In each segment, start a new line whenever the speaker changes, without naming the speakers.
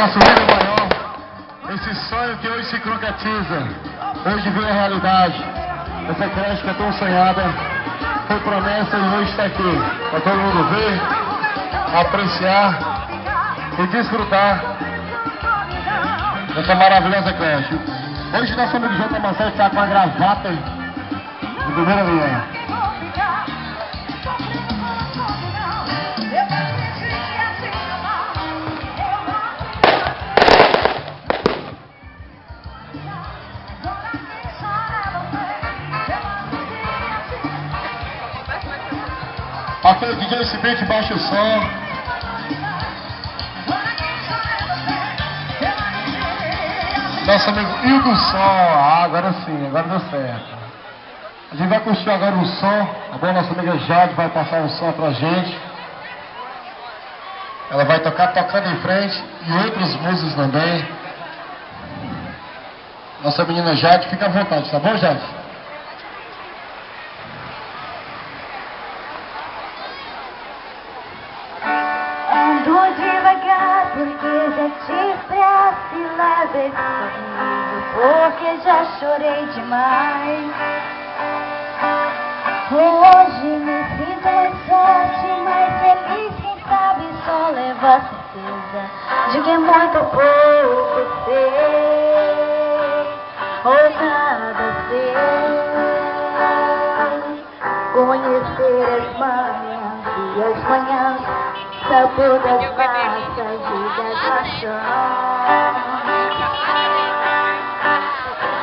nosso líder maior, esse sonho que hoje se concretiza, hoje vira realidade. Essa creche que é tão sonhada, foi promessa e hoje está aqui, para todo mundo ver, apreciar e desfrutar dessa maravilhosa creche. Hoje nosso amigo J. Marcelo está com a gravata de primeira linha. Aquele DJ esse beat, baixa o som. Nosso amigo Hildo Som. Agora sim, agora deu certo. A gente vai curtir agora o som. A boa nossa amiga Jade vai passar um som pra gente. Ela vai tocar Tocando em Frente e outras músicas também. Nossa menina Jade, fica à vontade, tá bom, Jade?
Porque já tive pressa e leve comigo, porque já chorei demais. Hoje me sinto mais forte, mais feliz, quem sabe só leva a certeza de que muito pouco sei, ou nada sei. Conhecer as manhãs e as manhãs, sabor das massas e das maçãs.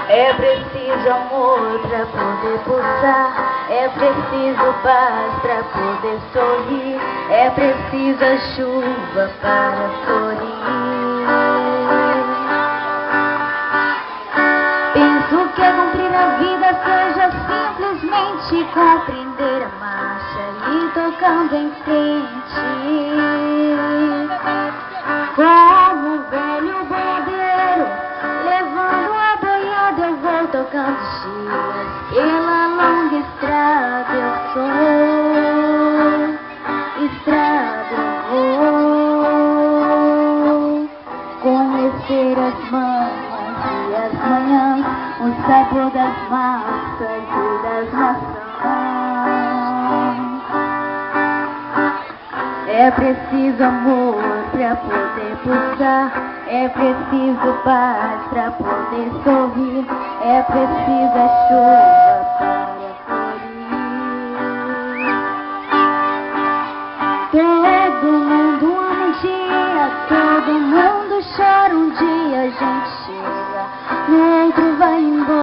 É preciso amor pra poder pulsar, é preciso paz pra poder sorrir, é preciso a chuva para florir. Penso que cumprir a vida seja simplesmente compreender a marcha e tocando em frente. Como um velho bombeiro, levando a boiada, eu vou tocando dias. Pela longa estrada eu sou, estrada eu vou. Conhecer as manhãs e as manhãs, o sabor das massas e das maçãs. É preciso amor pra poder pulsar, é preciso paz pra poder sorrir, é preciso a chuva para florir. Todo mundo um dia, todo mundo